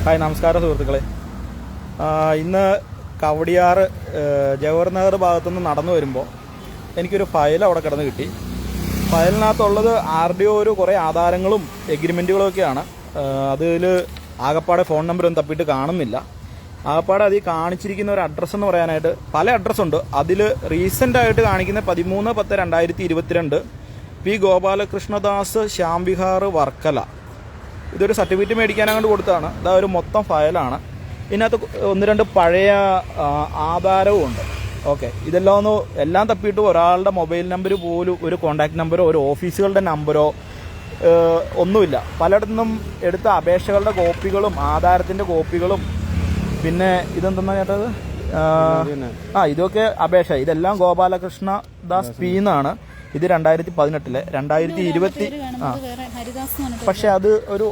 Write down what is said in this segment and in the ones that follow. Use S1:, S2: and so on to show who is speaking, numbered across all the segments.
S1: Hi, നമസ്കാരം സുഹൃത്തുക്കളെ. ഇന്ന് കവടിയാർ ജവഹർ നഗർ ഭാഗത്തുനിന്ന് നടന്നു വരുമ്പോൾ എനിക്കൊരു ഫയൽ അവിടെ കിടന്ന് കിട്ടി. ഫയലിനകത്തുള്ളത് RDO കുറേ ആധാരങ്ങളും എഗ്രിമെൻറ്റുകളും ഒക്കെയാണ്. അതിൽ ആകപ്പാടെ ഫോൺ നമ്പറൊന്നും തപ്പിയിട്ട് കാണുന്നില്ല. ആകപ്പാടെ അതിൽ കാണിച്ചിരിക്കുന്ന ഒരു അഡ്രസ്സ് എന്ന് പറയാനായിട്ട് പല അഡ്രസ്സുണ്ട്. അതിൽ റീസെൻ്റായിട്ട് കാണിക്കുന്ന 13/10/2022 പി ഗോപാലകൃഷ്ണദാസ് ശ്യാംവിഹാർ വർക്കല. ഇതൊരു സർട്ടിഫിക്കറ്റ് മേടിക്കാനങ്ങോട്ട് കൊടുത്തതാണ്. ഇതാ ഒരു മൊത്തം ഫയലാണ്. ഇതിനകത്ത് 1-2 പഴയ ആധാരവും ഉണ്ട്. ഓക്കെ, എല്ലാം തപ്പിയിട്ട് ഒരാളുടെ മൊബൈൽ നമ്പർ പോലും, ഒരു കോൺടാക്ട് നമ്പറോ ഒരു ഓഫീസുകളുടെ നമ്പറോ ഒന്നുമില്ല. പലയിടത്തുനിന്നും എടുത്ത അപേക്ഷകളുടെ കോപ്പികളും ആധാരത്തിൻ്റെ കോപ്പികളും, പിന്നെ ഇതെന്തെന്നാ ചേട്ടത്, ഇതൊക്കെ അപേക്ഷ. ഇതെല്ലാം ഗോപാലകൃഷ്ണദാസ് പി എന്നാണ്. ഇത് 2018 2020. പക്ഷെ അത് ഒരു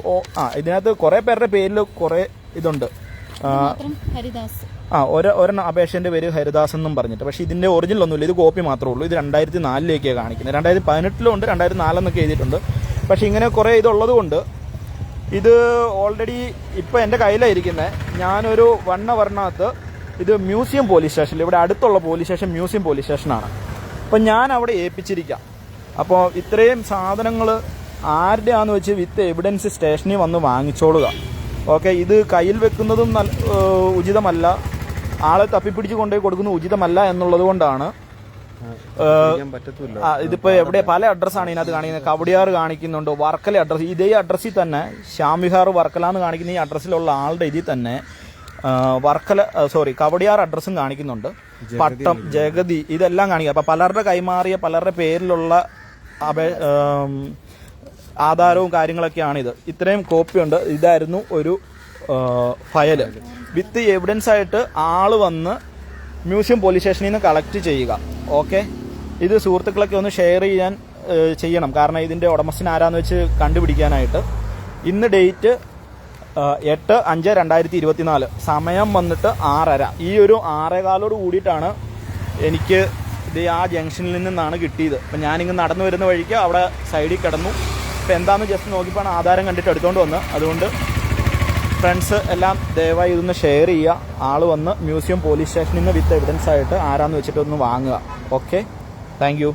S1: ഇതിനകത്ത് കുറെ പേരുടെ പേരിൽ കുറെ ഇതുണ്ട്. ഒരെണ്ണം അപേക്ഷന്റെ പേര് ഹരിദാസ് എന്നും പറഞ്ഞിട്ട്. പക്ഷെ ഇതിന്റെ ഒറിജിനൽ ഒന്നുമില്ല, ഇത് കോപ്പി മാത്രമേ ഉള്ളൂ. ഇത് 2004 കാണിക്കുന്നത്. 2018 ഉണ്ട്, 2004 എഴുതിയിട്ടുണ്ട്. പക്ഷെ ഇങ്ങനെ കുറെ ഇതുള്ളത് കൊണ്ട് ഇത് ഓൾറെഡി ഇപ്പൊ എന്റെ കയ്യിലായിരിക്കുന്നത്. ഞാനൊരു 1 അവറിനകത്ത് ഇത് മ്യൂസിയം പോലീസ് സ്റ്റേഷനിൽ, ഇവിടെ അടുത്തുള്ള പോലീസ് സ്റ്റേഷൻ മ്യൂസിയം പോലീസ് സ്റ്റേഷനാണ്. അപ്പം ഞാൻ അവിടെ ഏൽപ്പിച്ചിരിക്കാം. അപ്പോൾ ഇത്രയും സാധനങ്ങൾ ആരുടെയാണെന്ന് വെച്ച് വിത്ത് എവിഡൻസ് സ്റ്റേഷനിൽ വന്ന് വാങ്ങിച്ചോളുക. ഓക്കെ, ഇത് കയ്യിൽ വെക്കുന്നതും ഉചിതമല്ല, ആളെ തപ്പിപ്പിടിച്ച് കൊണ്ടുപോയി കൊടുക്കുന്നത് ഉചിതമല്ല എന്നുള്ളത് കൊണ്ടാണ്. ഇതിപ്പോൾ എവിടെ പല അഡ്രസ്സാണ് ഇതിനകത്ത് കാണിക്കുന്നത്. കവടിയാർ കാണിക്കുന്നുണ്ട്, വർക്കല അഡ്രസ്സ്, ഇതേ അഡ്രസ്സിൽ തന്നെ ശ്യാംവിഹാർ വർക്കല എന്ന് കാണിക്കുന്ന ഈ അഡ്രസ്സിലുള്ള ആളുടെ ഇതിൽ തന്നെ കവടിയാർ അഡ്രസ്സും കാണിക്കുന്നുണ്ട്. പട്ടം, ജഗതി, ഇതെല്ലാം കാണിക്കുക. അപ്പം പലരുടെ കൈമാറിയ പലരുടെ പേരിലുള്ള ആധാരവും കാര്യങ്ങളൊക്കെയാണിത്. ഇത്രയും കോപ്പിയുണ്ട്. ഇതായിരുന്നു ഒരു ഫയല്. വിത്ത് എവിഡൻസ് ആയിട്ട് ആള് വന്ന് മ്യൂസിയം പോലീസ് സ്റ്റേഷനിൽ നിന്ന് കളക്ട് ചെയ്യുക. ഓക്കെ, ഇത് സുഹൃത്തുക്കളൊക്കെ ഒന്ന് ഷെയർ ചെയ്യണം. കാരണം ഇതിൻ്റെ ഉടമസ്ഥൻ ആരാന്ന് വെച്ച് കണ്ടുപിടിക്കാനായിട്ട്. ഇന്ന് ഡേറ്റ് 8/5/2024, സമയം വന്നിട്ട് 6:30. ഈ ഒരു 6:15 കൂടിയിട്ടാണ് എനിക്ക് ഇത് ആ ജംഗ്ഷനിൽ നിന്നാണ് കിട്ടിയത്. അപ്പം ഞാനിങ്ങ് നടന്നു വരുന്ന വഴിക്ക് അവിടെ സൈഡിൽ കിടന്നു. അപ്പം എന്താണെന്ന് ജസ്റ്റ് നോക്കിയപ്പോഴാണ് ആധാരം കണ്ടിട്ട് എടുത്തുകൊണ്ട് വന്ന്. അതുകൊണ്ട് ഫ്രണ്ട്സ് എല്ലാം ദയവായി ഇതൊന്ന് ഷെയർ ചെയ്യുക. ആൾ വന്ന് മ്യൂസിയം പോലീസ് സ്റ്റേഷനിൽ നിന്ന് വിത്ത് എവിഡൻസ് ആയിട്ട് ആരാന്ന് വെച്ചിട്ട് ഒന്ന് വാങ്ങുക. Okay, thank you.